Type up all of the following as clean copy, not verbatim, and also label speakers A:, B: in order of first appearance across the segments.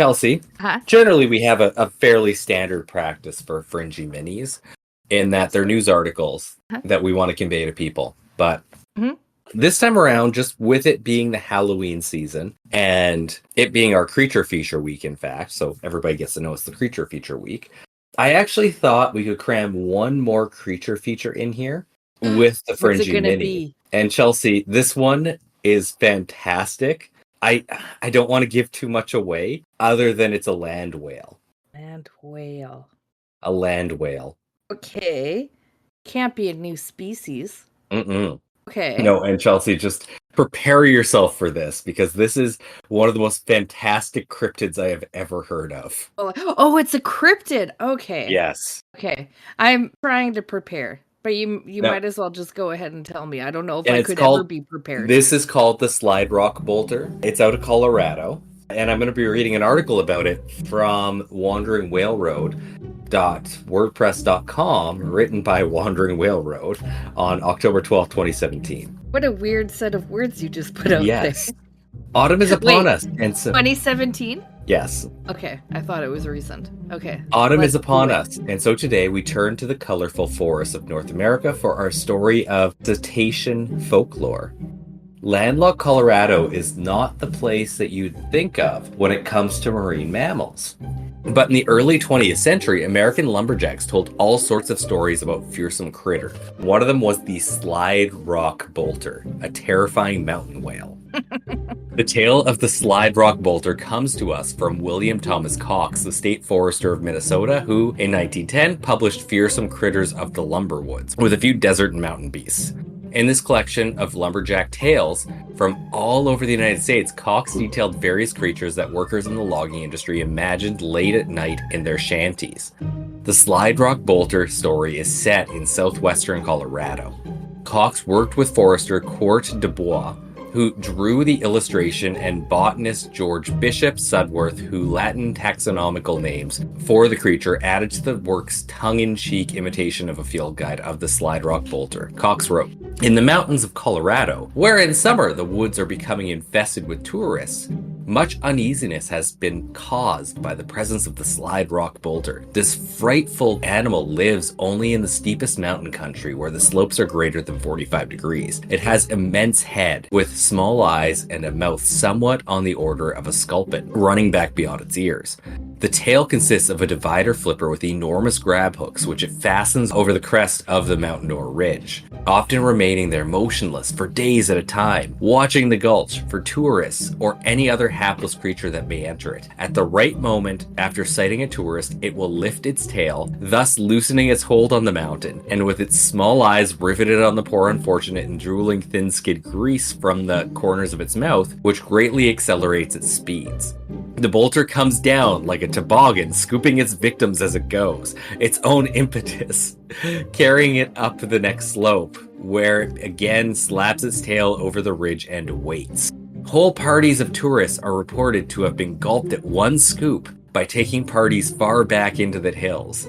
A: Chelsea,
B: Huh?
A: generally we have a fairly standard practice for Fringey Minis in that they're news articles that we want to convey to people. But this time around, just with it being the Halloween season and it being our creature feature week, in fact, so everybody gets to know it's the creature feature week, I actually thought we could cram one more creature feature in here with the
B: What's it
A: Fringey
B: gonna
A: Mini.
B: be?
A: And Chelsea, this one is fantastic. I don't want to give too much away other than it's a land whale.
B: Land whale.
A: A land whale.
B: Okay. Can't be a new species.
A: Mm-mm.
B: Okay.
A: No, and Chelsea, just prepare yourself for this because this is one of the most fantastic cryptids I have ever heard of.
B: Oh, it's a cryptid. Okay.
A: Yes.
B: Okay. I'm trying to prepare. But you
A: No.
B: might as well just go ahead and tell me. I don't know if
A: And
B: I
A: it's
B: could
A: called-
B: ever be prepared.
A: This is called the slide rock bolter. It's out of Colorado. And I'm going to be reading an article about it from wanderingwhaleroad.wordpress.com, written by Wandering Whale Road on October 12th, 2017.
B: What a weird set of words you just put out
A: Yes.
B: there.
A: Autumn is upon
B: Wait,
A: us. And so,
B: 2017?
A: yes.
B: Okay, I thought it was recent. Okay.
A: Autumn is
B: let's
A: upon
B: do it.
A: us, and so today we turn to the colorful forests of North America for our story of cetacean folklore. Landlocked Colorado is not the place that you'd think of when it comes to marine mammals. But in the early 20th century, American lumberjacks told all sorts of stories about fearsome critters. One of them was the slide rock bolter, a terrifying mountain whale. The tale of the slide rock bolter comes to us from William Thomas Cox, the state forester of Minnesota, who in 1910 published Fearsome Critters of the Lumberwoods, with a few desert and mountain beasts. In this collection of lumberjack tales from all over the United States, Cox detailed various creatures that workers in the logging industry imagined late at night in their shanties. The slide rock bolter story is set in southwestern Colorado. Cox worked with forester Court Dubois, who drew the illustration, and botanist George Bishop Sudworth, who Latin taxonomical names for the creature added to the work's tongue-in-cheek imitation of a field guide of the slide rock bolter. Cox wrote, "In the mountains of Colorado, where in summer the woods are becoming infested with tourists, much uneasiness has been caused by the presence of the slide rock bolter. This frightful animal lives only in the steepest mountain country where the slopes are greater than 45 degrees. It has immense head with small eyes and a mouth somewhat on the order of a sculpin, running back beyond its ears. The tail consists of a divider flipper with enormous grab hooks, which it fastens over the crest of the mountain or ridge, often remaining there motionless for days at a time, watching the gulch for tourists or any other hapless creature that may enter it. At the right moment, after sighting a tourist, it will lift its tail, thus loosening its hold on the mountain, and with its small eyes riveted on the poor unfortunate and drooling thin-skid grease from the corners of its mouth, which greatly accelerates its speeds. The bolter comes down like a toboggan, scooping its victims as it goes, its own impetus, carrying it up the next slope, where it again slaps its tail over the ridge and waits. Whole parties of tourists are reported to have been gulped at one scoop by taking parties far back into the hills.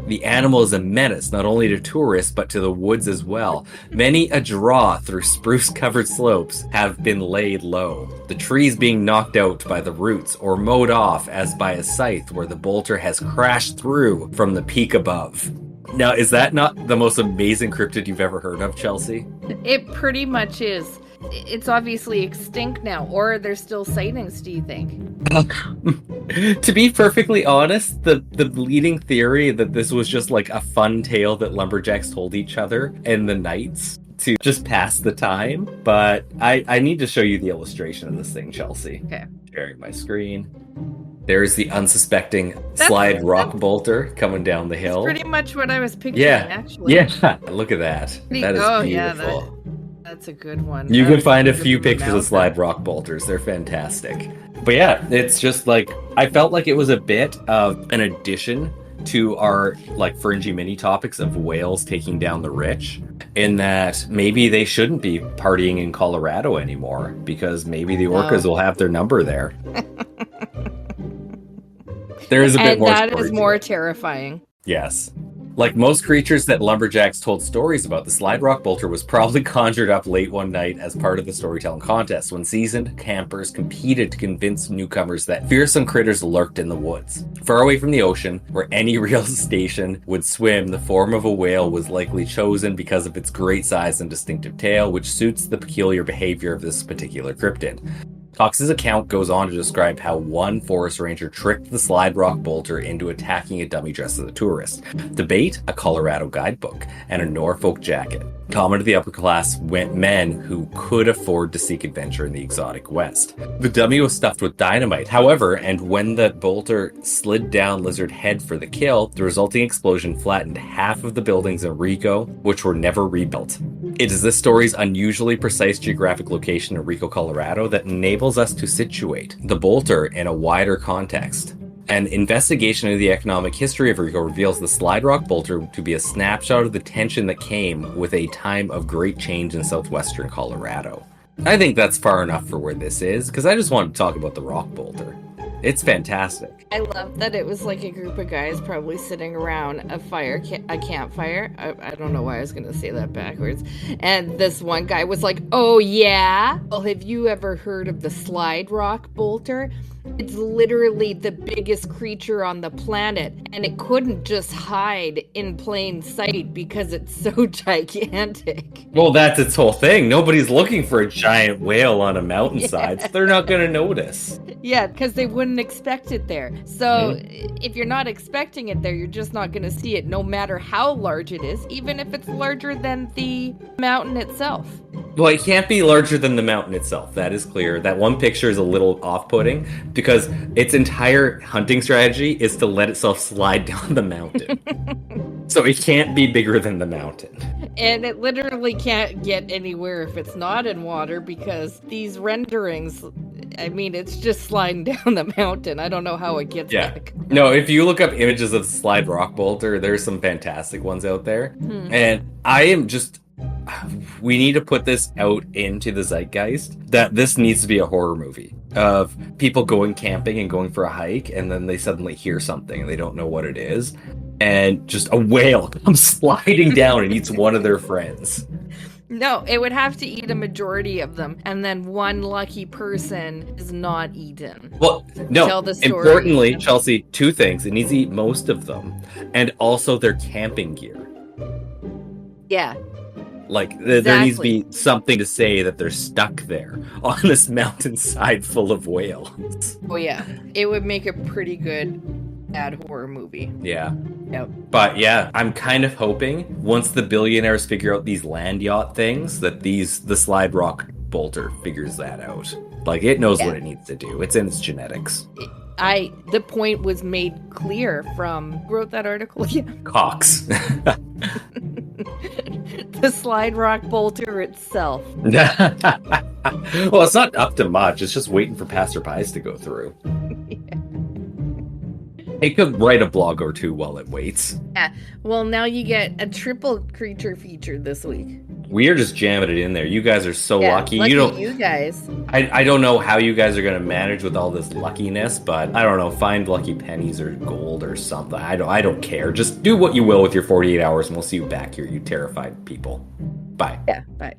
A: The animal is a menace not only to tourists but to the woods as well. Many a draw through spruce-covered slopes have been laid low, the trees being knocked out by the roots or mowed off as by a scythe where the bolter has crashed through from the peak above. Now, is that not the most amazing cryptid you've ever heard of, Chelsea?
B: It pretty much is. It's obviously extinct now, or there's still sightings, do you think?
A: To be perfectly honest, the leading theory that this was just like a fun tale that lumberjacks told each other in the nights to just pass the time, but I need to show you the illustration of this thing, Chelsea.
B: Okay.
A: Sharing my screen. There's the unsuspecting slide rock bolter coming down the hill.
B: Pretty much what I was picturing,
A: Yeah,
B: actually.
A: yeah. Look at that. That is beautiful.
B: That's a good one.
A: You
B: That
A: can find a
B: was
A: few
B: the
A: pictures of
B: mountain.
A: slide rock bolters. They're fantastic. But yeah, it's just like, I felt like it was a bit of an addition to our like Fringey Mini topics of whales taking down the rich, in that maybe they shouldn't be partying in Colorado anymore because maybe the orcas will have their number there. There is a bit more
B: And that
A: story
B: is
A: to
B: more
A: it.
B: terrifying.
A: Yes. Like most creatures that lumberjacks told stories about, the slide rock bolter was probably conjured up late one night as part of the storytelling contest when seasoned campers competed to convince newcomers that fearsome critters lurked in the woods. Far away from the ocean, where any real station would swim, the form of a whale was likely chosen because of its great size and distinctive tail, which suits the peculiar behavior of this particular cryptid. Cox's account goes on to describe how one forest ranger tricked the slide rock bolter into attacking a dummy dressed as a tourist. The bait, a Colorado guidebook, and a Norfolk jacket. Common to the upper class men who could afford to seek adventure in the exotic West. The dummy was stuffed with dynamite, however, and when the bolter slid down Lizard Head for the kill, the resulting explosion flattened half of the buildings in Rico, which were never rebuilt. It is this story's unusually precise geographic location in Rico, Colorado that enables us to situate the bolter in a wider context. An investigation into the economic history of Rico reveals the slide rock bolter to be a snapshot of the tension that came with a time of great change in southwestern Colorado. I think that's far enough for where this is, because I just want to talk about the rock bolter. It's fantastic.
B: I love that it was like a group of guys probably sitting around a campfire. I don't know why I was going to say that backwards. And this one guy was like, oh yeah? Well, have you ever heard of the slide rock bolter? It's literally the biggest creature on the planet, and it couldn't just hide in plain sight because it's so gigantic.
A: Well, that's its whole thing. Nobody's looking for a giant whale on a mountainside, so they're not going to notice.
B: Yeah, because they wouldn't expect it there. So if you're not expecting it there, you're just not going to see it, no matter how large it is, even if it's larger than the mountain itself.
A: Well, it can't be larger than the mountain itself. That is clear. That one picture is a little off-putting because its entire hunting strategy is to let itself slide down the mountain. So it can't be bigger than the mountain.
B: And it literally can't get anywhere if it's not in water because these renderings, I mean, it's just sliding down the mountain. I don't know how it gets back.
A: No, if you look up images of the slide rock bolter, there's some fantastic ones out there. And I am just... We need to put this out into the zeitgeist that this needs to be a horror movie of people going camping and going for a hike, and then they suddenly hear something and they don't know what it is, and just a whale comes sliding down and eats one of their friends.
B: No, it would have to eat a majority of them, and then one lucky person is not eaten.
A: Well, no,
B: tell the story.
A: Importantly, Chelsea, two things. It needs to eat most of them, and also their camping gear.
B: Yeah.
A: Like, there needs to be something to say that they're stuck there on this mountainside full of whales.
B: Oh, yeah. It would make a pretty good bad horror movie.
A: Yeah.
B: Yep.
A: But yeah, I'm kind of hoping once the billionaires figure out these land yacht things, that the slide rock bolter figures that out. Like, it knows what it needs to do. It's in its genetics.
B: The point was made clear from... Who wrote that article? Yeah.
A: Cox.
B: The slide rock bolter itself.
A: Well, it's not up to much. It's just waiting for passerbys to go through. It could write a blog or two while it waits.
B: Yeah. Well, now you get a triple creature feature this week.
A: We are just jamming it in there. You guys are so lucky.
B: You guys.
A: I don't know how you guys are going to manage with all this luckiness, but I don't know. Find lucky pennies or gold or something. I don't care. Just do what you will with your 48 hours, and we'll see you back here, you terrified people. Bye.
B: Yeah, bye.